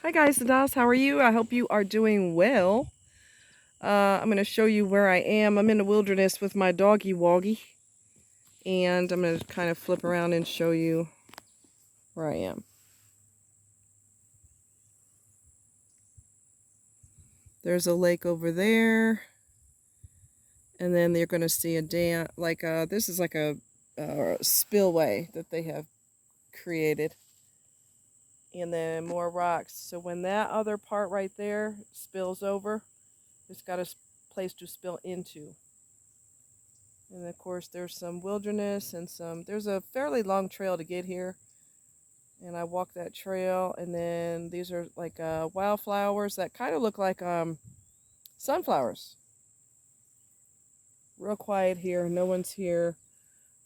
Hi guys and dolls, how are you? I hope you are doing well. I'm going to show you where I am. I'm in the wilderness with my doggy woggy. And I'm going to kind of flip around and show you where I am. There's a lake over there. And then you're going to see a dam, this is like a spillway that they have created. And then more rocks. So when that other part right there spills over, it's got a place to spill into. And of course there's some wilderness and there's a fairly long trail to get here. And I walk that trail, and then these are like wildflowers that kind of look like sunflowers. Real quiet here, no one's here.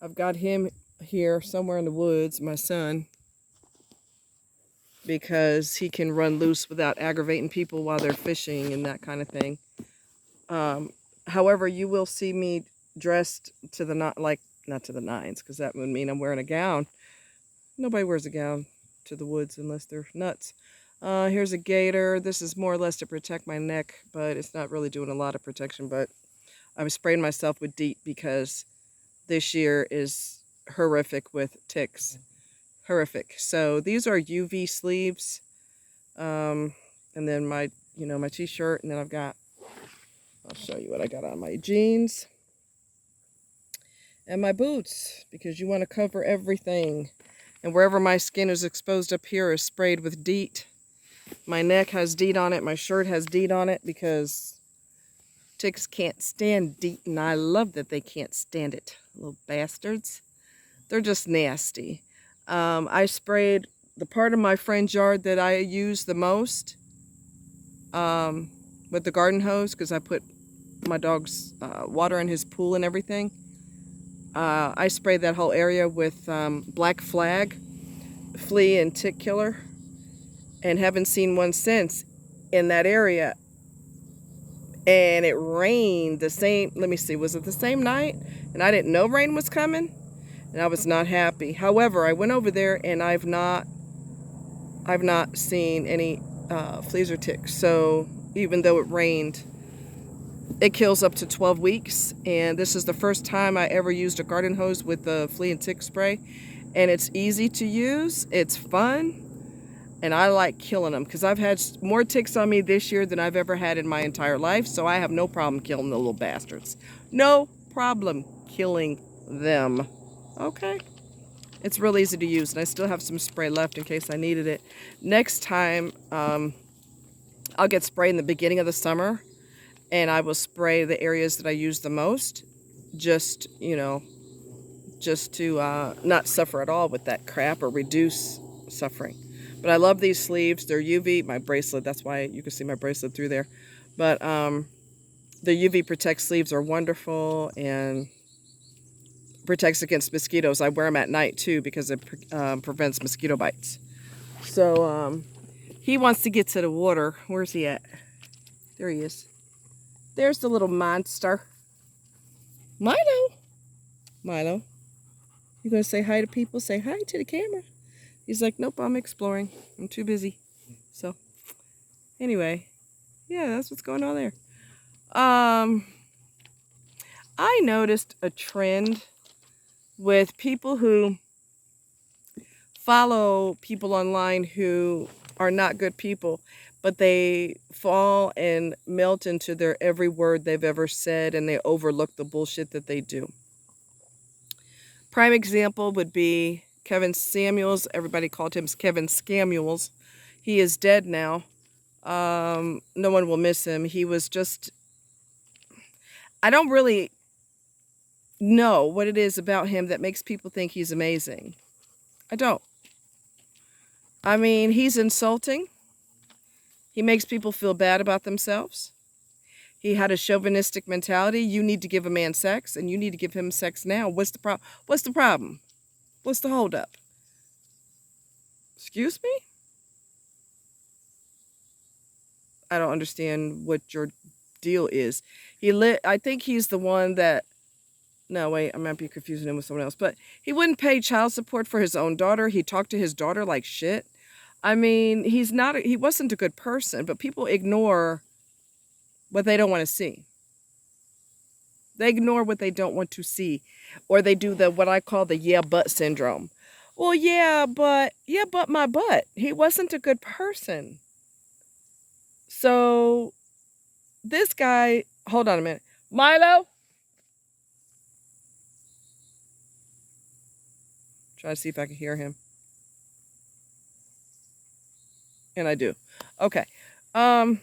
I've got him here somewhere in the woods, my son, because he can run loose without aggravating people while they're fishing and that kind of thing. However, you will see me dressed to the not to the nines, because that would mean I'm wearing a gown. Nobody wears a gown to the woods unless they're nuts. Here's a gator. This is more or less to protect my neck, but it's not really doing a lot of protection. But I was spraying myself with DEET because this year is horrific with ticks. Horrific. So these are UV sleeves. And then my t-shirt, and then I'll show you what I got on: my jeans and my boots, because you want to cover everything. And wherever my skin is exposed up here is sprayed with DEET. My neck has DEET on it. My shirt has DEET on it because ticks can't stand DEET, and I love that they can't stand it. Little bastards. They're just nasty. I sprayed the part of my friend's yard that I use the most with the garden hose, because I put my dog's water in his pool and everything. I sprayed that whole area with Black Flag flea and tick killer, and haven't seen one since in that area. And it rained the same, let me see, was it the same night? And I didn't know rain was coming, and I was not happy. However, I went over there and I've not seen any fleas or ticks. So even though it rained, it kills up to 12 weeks, and this is the first time I ever used a garden hose with the flea and tick spray. And it's easy to use, it's fun, and I like killing them, because I've had more ticks on me this year than I've ever had in my entire life, so I have no problem killing the little bastards. No problem killing them. Okay? It's real easy to use, and I still have some spray left in case I needed it. Next time, I'll get sprayed in the beginning of the summer, and I will spray the areas that I use the most, just to not suffer at all with that crap, or reduce suffering. But I love these sleeves. They're UV. My bracelet, that's why you can see my bracelet through there. But the UV Protect sleeves are wonderful, and protects against mosquitoes. I wear them at night too, because it prevents mosquito bites. So he wants to get to the water. Where's he at? There he is. There's the little monster. Milo. Milo. You gonna say hi to people? Say hi to the camera. He's like, nope, I'm exploring. I'm too busy. So, anyway, yeah, that's what's going on there. I noticed a trend with people who follow people online who are not good people, but they fall and melt into their every word they've ever said, and they overlook the bullshit that they do. Prime example would be Kevin Samuels. Everybody called him Kevin Scamuels. He is dead now. No one will miss him. He was just... I don't really know what it is about him that makes people think he's amazing. I don't. I mean, he's insulting. He makes people feel bad about themselves. He had a chauvinistic mentality. You need to give a man sex, and you need to give him sex now. What's the problem? What's the problem? What's the holdup? Excuse me? I don't understand what your deal is. I think he's the one that... No, wait, I might be confusing him with someone else. But he wouldn't pay child support for his own daughter. He talked to his daughter like shit. I mean, he wasn't a good person, but people ignore what they don't want to see. They ignore what they don't want to see, or they do the what I call the yeah but syndrome. Well, yeah, but my butt. He wasn't a good person. So this guy, hold on a minute. Milo, try to see if I can hear him. And I do. Okay. Um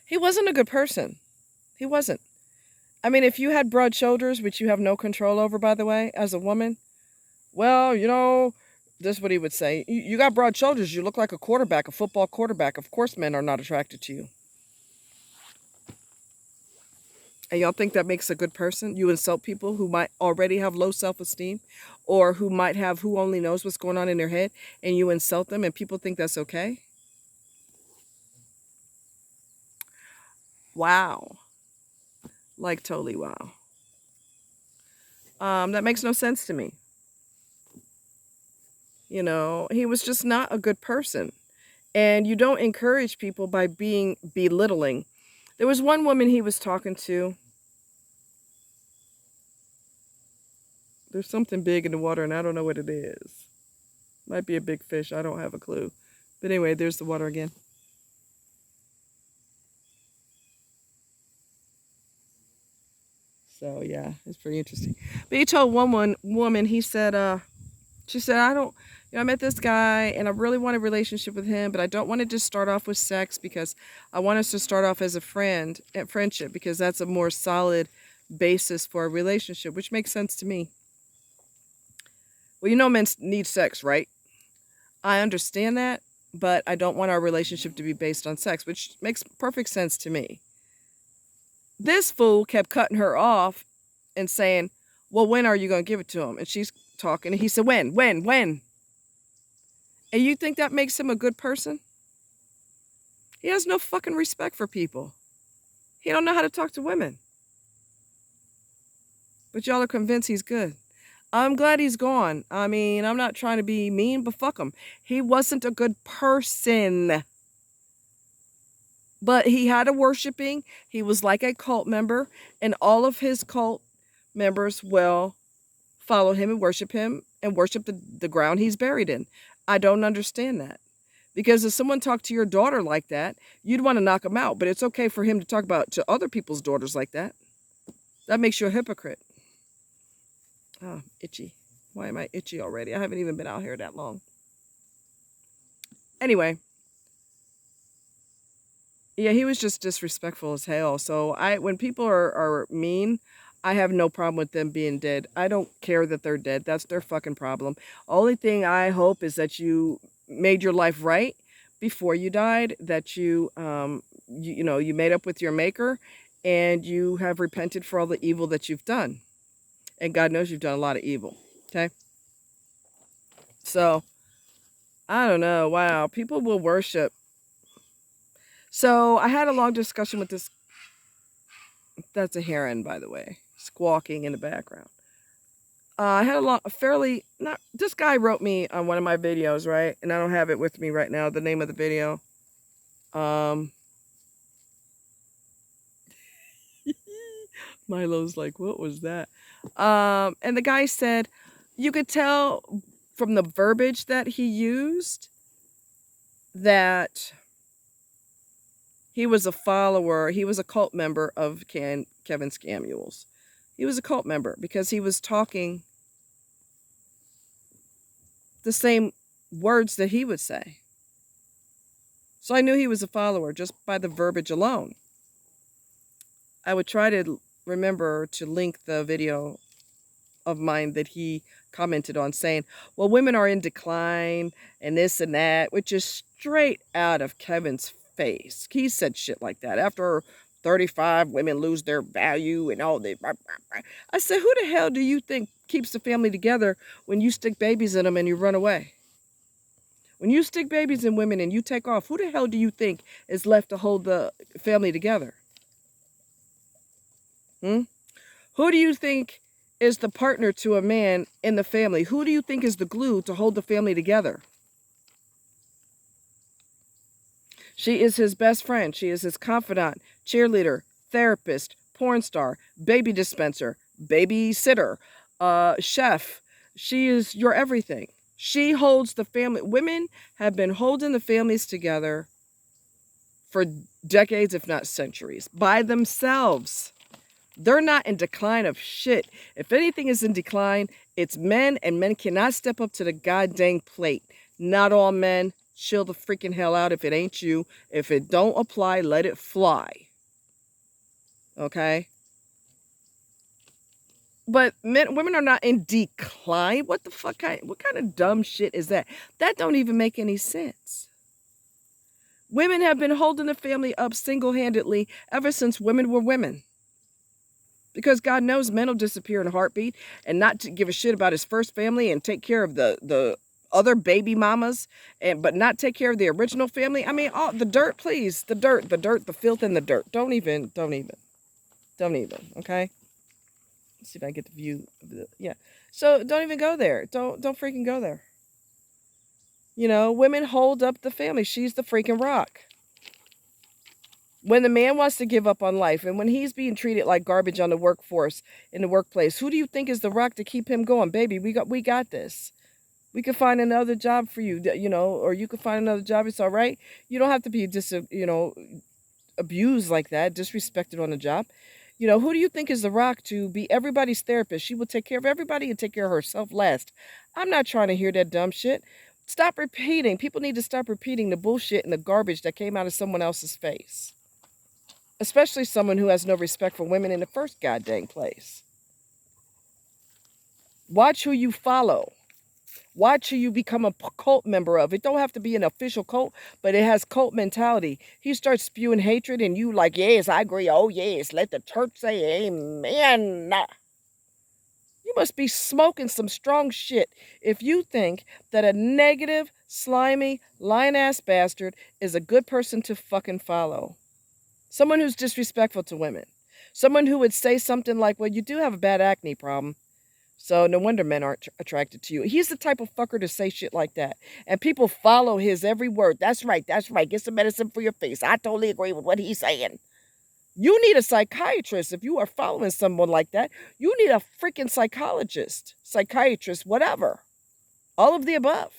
he wasn't a good person. He wasn't. I mean, if you had broad shoulders, which you have no control over, by the way, as a woman, well, this is what he would say. You got broad shoulders. You look like a quarterback, a football quarterback. Of course, men are not attracted to you. And y'all think that makes a good person? You insult people who might already have low self-esteem, or who might have who only knows what's going on in their head, and you insult them and people think that's okay? Wow. Like totally wow. That makes no sense to me. He was just not a good person. And you don't encourage people by being belittling. There was one woman he was talking to. There's something big in the water and I don't know what it is. Might be a big fish. I don't have a clue. But anyway, there's the water again. So yeah, it's pretty interesting. But he told one woman, he said, she said, I met this guy and I really want a relationship with him, but I don't want to just start off with sex because I want us to start off as a friendship, because that's a more solid basis for a relationship, which makes sense to me. Well, men need sex, right? I understand that, but I don't want our relationship to be based on sex, which makes perfect sense to me. This fool kept cutting her off and saying, well, when are you going to give it to him? And she's talking, and he said, when? And you think that makes him a good person? He has no fucking respect for people. He don't know how to talk to women. But y'all are convinced he's good. I'm glad he's gone. I mean, I'm not trying to be mean, but fuck him. He wasn't a good person. But he had a worshiping. He was like a cult member, and all of his cult members will follow him and worship the ground he's buried in. I don't understand that. Because if someone talked to your daughter like that, you'd want to knock him out. But it's okay for him to talk to other people's daughters like that. That makes you a hypocrite. Oh, itchy. Why am I itchy already? I haven't even been out here that long. Anyway. Yeah, he was just disrespectful as hell. So when people are mean, I have no problem with them being dead. I don't care that they're dead. That's their fucking problem. Only thing I hope is that you made your life right before you died, that you made up with your maker and you have repented for all the evil that you've done. And God knows you've done a lot of evil. Okay? So, I don't know. Wow. People will worship. So, I had a long discussion with this. That's a heron, by the way, squawking in the background. I had this guy wrote me on one of my videos, right? And I don't have it with me right now, the name of the video. Milo's like, what was that? And the guy said, you could tell from the verbiage that he used that he was a follower, he was a cult member of Kevin Samuels. He was a cult member because he was talking the same words that he would say. So I knew he was a follower just by the verbiage alone. I would try to remember to link the video of mine that he commented on saying, well, women are in decline and this and that, which is straight out of Kevin's face. He said shit like that. After 35, women lose their value and all that. I said, who the hell do you think keeps the family together when you stick babies in them and you run away? When you stick babies in women and you take off, who the hell do you think is left to hold the family together? Who do you think is the partner to a man in the family? Who do you think is the glue to hold the family together? She is his best friend. She is his confidant, cheerleader, therapist, porn star, baby dispenser, babysitter, chef. She is your everything. She holds the family. Women have been holding the families together for decades, if not centuries, by themselves. They're not in decline of shit. If anything is in decline, it's men, and men cannot step up to the goddamn plate. Not all men. Chill the freaking hell out if it ain't you. If it don't apply, let it fly. Okay? But women are not in decline. What the fuck? What kind of dumb shit is that? That don't even make any sense. Women have been holding the family up single-handedly ever since women were women. Because God knows men will disappear in a heartbeat and not to give a shit about his first family and take care of the other baby mamas, but not take care of the original family. I mean, all the dirt, please. The dirt, the filth and the dirt. Don't even, okay? Let's see if I get the view of the, yeah. So don't even go there. Don't freaking go there. You know, women hold up the family. She's the freaking rock. When the man wants to give up on life and when he's being treated like garbage on the workforce, in the workplace, who do you think is the rock to keep him going? Baby, we got this. We could find another job for you, you know, or you could find another job. It's all right. You don't have to be abused like that, disrespected on the job. You know, who do you think is the rock to be everybody's therapist? She will take care of everybody and take care of herself last. I'm not trying to hear that dumb shit. Stop repeating. People need to stop repeating the bullshit and the garbage that came out of someone else's face. Especially someone who has no respect for women in the first goddamn place. Watch who you follow. Watch who you become a cult member of. It don't have to be an official cult, but it has cult mentality. He starts spewing hatred and you like, yes, I agree. Oh, yes, let the church say amen. You must be smoking some strong shit if you think that a negative, slimy, lying-ass bastard is a good person to fucking follow. Someone who's disrespectful to women. Someone who would say something like, well, you do have a bad acne problem, so no wonder men aren't attracted to you. He's the type of fucker to say shit like that. And people follow his every word. That's right. Get some medicine for your face. I totally agree with what he's saying. You need a psychiatrist if you are following someone like that. You need a freaking psychiatrist, whatever. All of the above.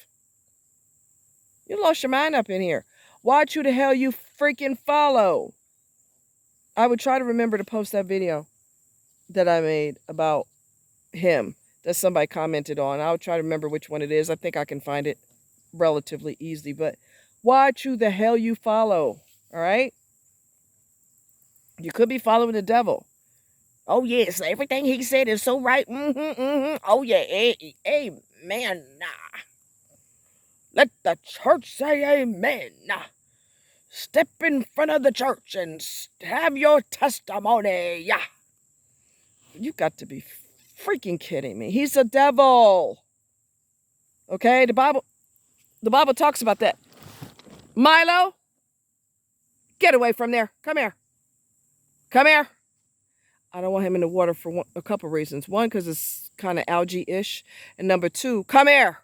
You lost your mind up in here. Watch who the hell you freaking follow. I would try to remember to post that video that I made about him that somebody commented on. I'll try to remember which one it is. I think I can find it relatively easy. But watch who the hell you follow. All right? You could be following the devil. Oh, yes. Everything he said is so right. Oh, yeah. Amen. Let the church say amen. Step in front of the church and have your testimony. Yeah. You got to be freaking kidding me. He's a devil. Okay, the Bible talks about that. Milo, get away from there. Come here. I don't want him in the water for a couple reasons. One, because it's kind of algae-ish. And number two, come here.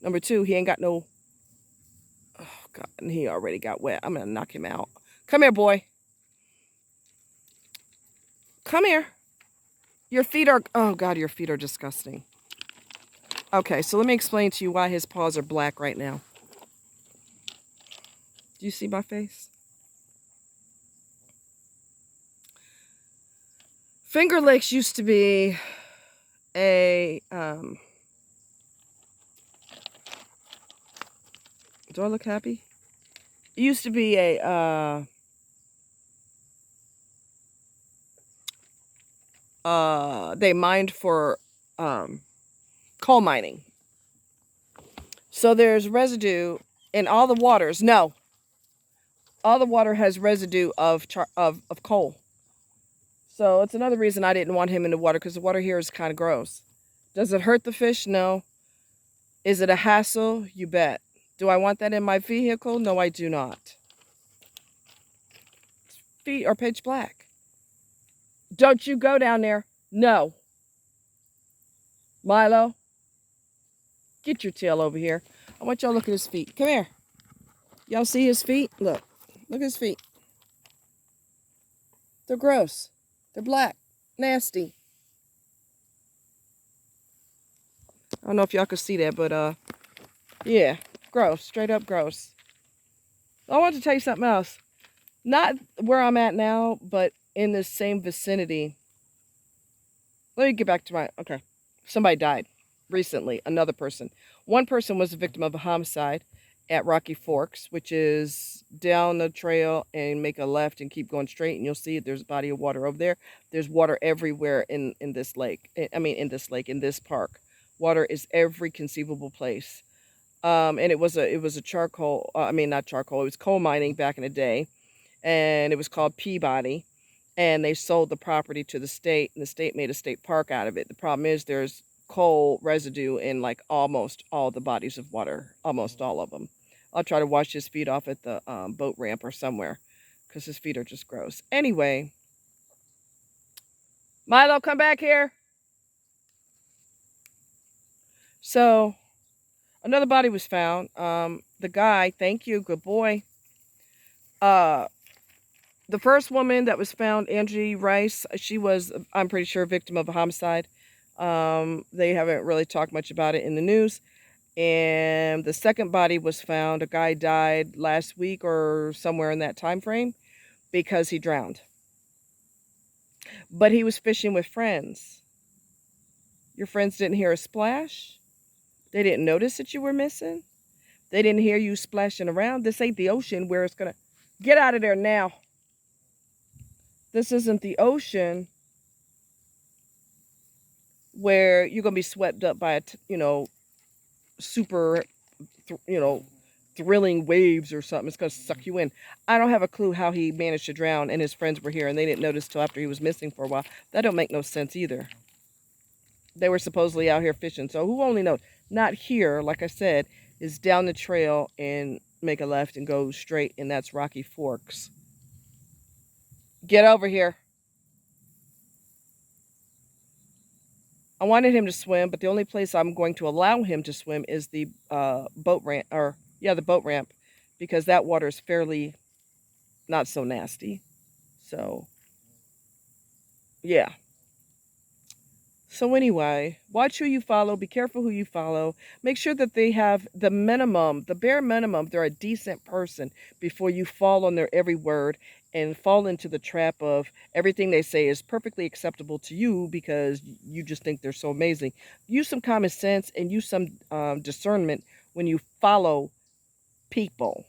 Number two, he ain't got no... Oh, God, and he already got wet. I'm going to knock him out. Come here, boy. Come here. Your feet are... Oh, God, your feet are disgusting. Okay, so let me explain to you why his paws are black right now. Do you see my face? Finger Lakes used to be a... Do I look happy? It used to be a... they mined for coal mining. So there's residue in all the waters. No. All the water has residue of coal. So it's another reason I didn't want him in the water, because the water here is kind of gross. Does it hurt the fish? No. Is it a hassle? You bet. Do I want that in my vehicle? No, I do not. Feet are pitch black. Don't you go down there. No. Milo, get your tail over here. I want y'all to look at his feet. Come here. Y'all see his feet? Look. Look at his feet. They're gross. They're black. Nasty. I don't know if y'all could see that, but yeah. Gross. Straight up gross. I want to tell you something else. Not where I'm at now, but in the same vicinity. Let me get back to my... Okay. Somebody died recently. Another person. One person was a victim of a homicide at Rocky Forks, which is down the trail and make a left and keep going straight, and you'll see there's a body of water over there. There's water everywhere in this lake. I mean, in this lake, in this park. Water is every conceivable place. And it was a charcoal... I mean, not charcoal. It was coal mining back in the day, and it was called Peabody. And they sold the property to the state, and the state made a state park out of it. The problem is there's coal residue in like almost all the bodies of water, almost all of them. I'll try to wash his feet off at the boat ramp or somewhere because his feet are just gross. Anyway, Milo, come back here. So another body was found. The guy, thank you, good boy. The first woman that was found, Angie Rice, she was, I'm pretty sure, a victim of a homicide. They haven't really talked much about it in the news. And the second body was found. A guy died last week or somewhere in that time frame because he drowned. But he was fishing with friends. Your friends didn't hear a splash. They didn't notice that you were missing. They didn't hear you splashing around. This ain't the ocean where it's going to... Get out of there now. This isn't the ocean where you're going to be swept up by, super, thrilling waves or something. It's going to suck you in. I don't have a clue how he managed to drown and his friends were here and they didn't notice till after he was missing for a while. That don't make no sense either. They were supposedly out here fishing. So who only knows? Not here, like I said, is down the trail and make a left and go straight, and that's Rocky Forks. Get over here. I wanted him to swim, but the only place I'm going to allow him to swim is the boat ramp, the boat ramp, because that water is fairly not so nasty. So, yeah. So anyway, watch who you follow. Be careful who you follow. Make sure that they have the minimum, the bare minimum. They're a decent person before you fall on their every word and fall into the trap of everything they say is perfectly acceptable to you because you just think they're so amazing. Use some common sense and use some discernment when you follow people.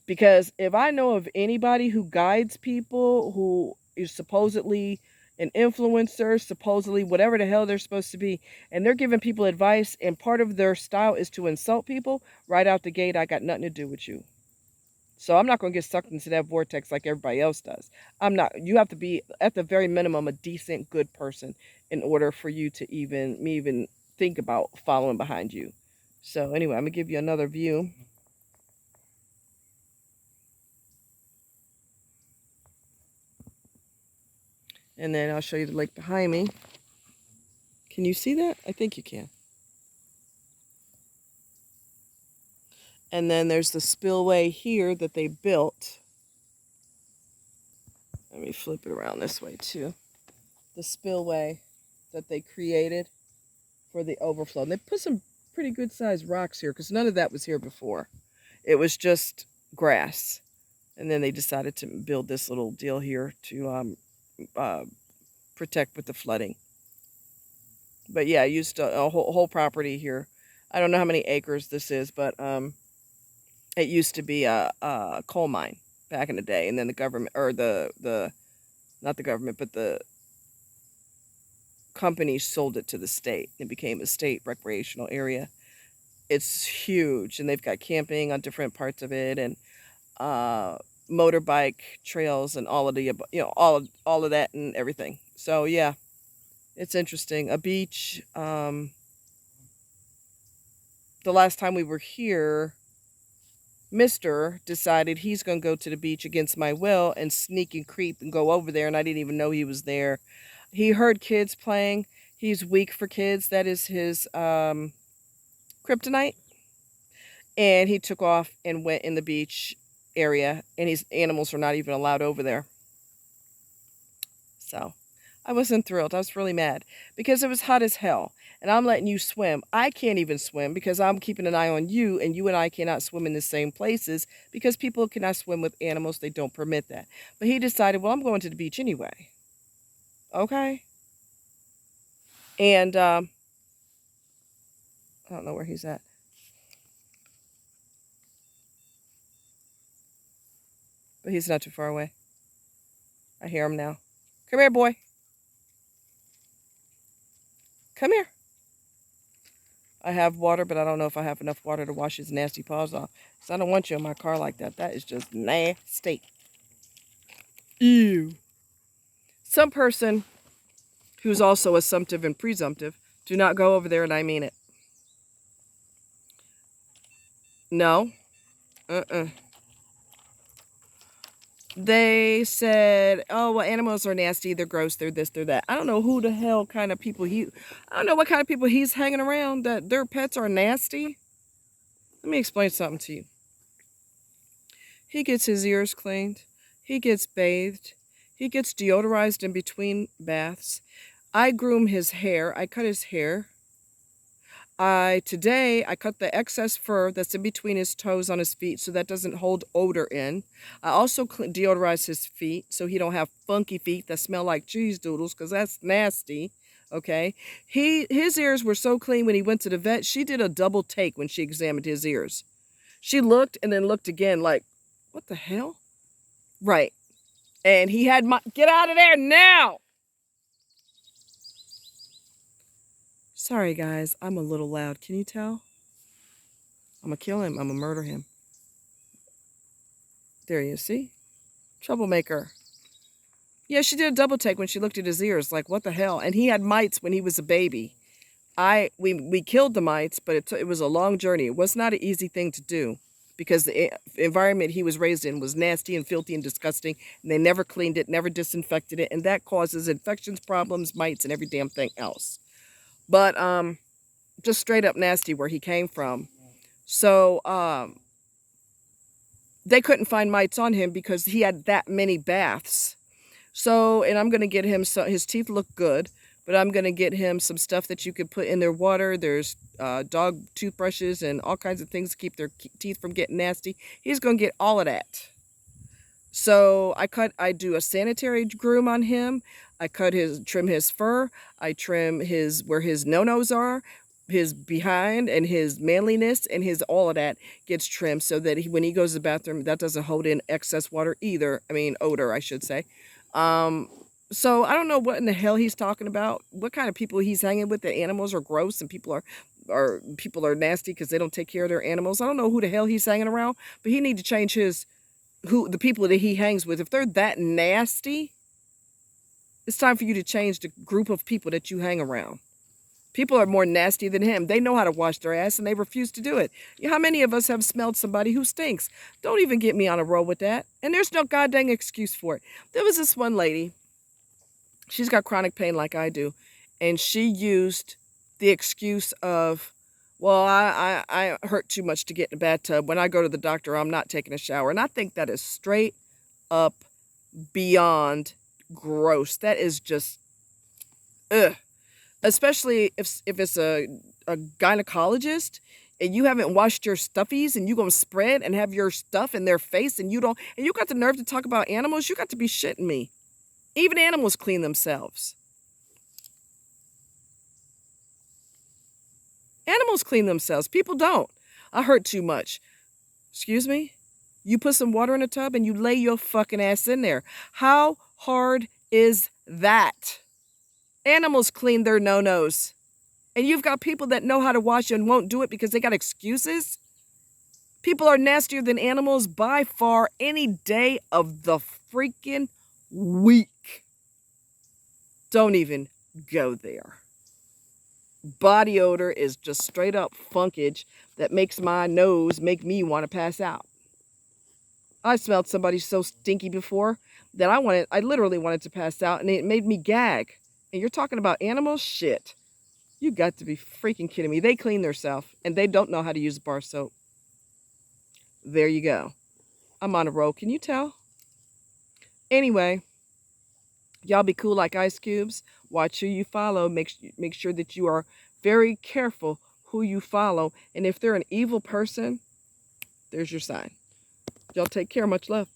Because if I know of anybody who guides people, who is supposedly an influencer, supposedly whatever the hell they're supposed to be, and they're giving people advice, and part of their style is to insult people, right out the gate, I got nothing to do with you. So I'm not going to get sucked into that vortex like everybody else does. I'm not. You have to be, at the very minimum, a decent, good person in order for you to even think about following behind you. So anyway, I'm going to give you another view. And then I'll show you the lake behind me. Can you see that? I think you can. And then there's the spillway here that they built. Let me flip it around this way too. The spillway that they created for the overflow. And they put some pretty good sized rocks here because none of that was here before. It was just grass. And then they decided to build this little deal here to protect with the flooding. But yeah, I used a whole property here. I don't know how many acres this is, but it used to be a coal mine back in the day, and then the government, or not the government, but the company sold it to the state. It became a state recreational area. It's huge, and they've got camping on different parts of it, and motorbike trails, and all of the, all of that and everything. So yeah, it's interesting. A beach. The last time we were here, Mr. decided he's going to go to the beach against my will and sneak and creep and go over there, and I didn't even know he was there. He heard kids playing. He's weak for kids. That is his kryptonite. And he took off and went in the beach area, and his animals were not even allowed over there. So I wasn't thrilled. I was really mad because it was hot as hell. And I'm letting you swim. I can't even swim because I'm keeping an eye on you, and you and I cannot swim in the same places because people cannot swim with animals. They don't permit that. But he decided, well, I'm going to the beach anyway. Okay. And I don't know where he's at. But he's not too far away. I hear him now. Come here, boy. Come here. I have water, but I don't know if I have enough water to wash his nasty paws off. So I don't want you in my car like that. That is just nasty. Ew. Some person who's also assumptive and presumptive, do not go over there, and I mean it. No. They said, oh, well, animals are nasty, they're gross, they're this, they're that. I don't know who the hell kind of people I don't know what kind of people he's hanging around that their pets are nasty. Let me explain something to you. He gets his ears cleaned. He gets bathed. He gets deodorized in between baths. I groom his hair. I cut his hair. Today I cut the excess fur that's in between his toes on his feet so that doesn't hold odor in. I also deodorize his feet so he don't have funky feet that smell like cheese doodles because that's nasty. Okay, his ears were so clean when he went to the vet. She did a double take when she examined his ears. She looked and then looked again like, what the hell? Right. And he had get out of there now. Sorry, guys. I'm a little loud. Can you tell? I'm going to kill him. I'm going to murder him. There you see? Troublemaker. Yeah, she did a double take when she looked at his ears. Like, what the hell? And he had mites when he was a baby. We killed the mites, but it was a long journey. It was not an easy thing to do because the environment he was raised in was nasty and filthy and disgusting. And they never cleaned it, never disinfected it. And that causes infections, problems, mites, and every damn thing else. But just straight up nasty where he came from. So they couldn't find mites on him because he had that many baths. So, and I'm going to get him, his teeth look good, but I'm going to get him some stuff that you could put in their water. There's dog toothbrushes and all kinds of things to keep their teeth from getting nasty. He's going to get all of that. So I do a sanitary groom on him. I trim his fur. I trim where his no-nos are, his behind, and his manliness, and all of that gets trimmed so that when he goes to the bathroom, that doesn't hold in excess water either. I mean, odor, I should say. So I don't know what in the hell he's talking about. What kind of people he's hanging with? That animals are gross and people are nasty because they don't take care of their animals. I don't know who the hell he's hanging around, but he need to change the people that he hangs with. If they're that nasty, it's time for you to change the group of people that you hang around. People are more nasty than him. They know how to wash their ass and they refuse to do it. How many of us have smelled somebody who stinks? Don't even get me on a roll with that. And there's no goddamn excuse for it. There was this one lady. She's got chronic pain like I do. And she used the excuse of, well, I hurt too much to get in the bathtub. When I go to the doctor, I'm not taking a shower. And I think that is straight up beyond gross. That is just, ugh. Especially if it's a gynecologist and you haven't washed your stuffies and you gonna spread and have your stuff in their face and you got the nerve to talk about animals. You got to be shitting me. Even animals clean themselves. Animals clean themselves. People don't. I hurt too much. Excuse me? You put some water in a tub and you lay your fucking ass in there. How hard is that? Animals clean their no-nos. And you've got people that know how to wash and won't do it because they got excuses. People are nastier than animals by far any day of the freaking week. Don't even go there. Body odor is just straight up funkage that makes my nose make me want to pass out. I smelled somebody so stinky before that I literally wanted to pass out and it made me gag. And you're talking about animals? Shit. You got to be freaking kidding me. They clean themselves and they don't know how to use bar soap. There you go. I'm on a roll. Can you tell? Anyway, y'all be cool like ice cubes. Watch who you follow. Make sure that you are very careful who you follow. And if they're an evil person, there's your sign. Y'all take care. Much love.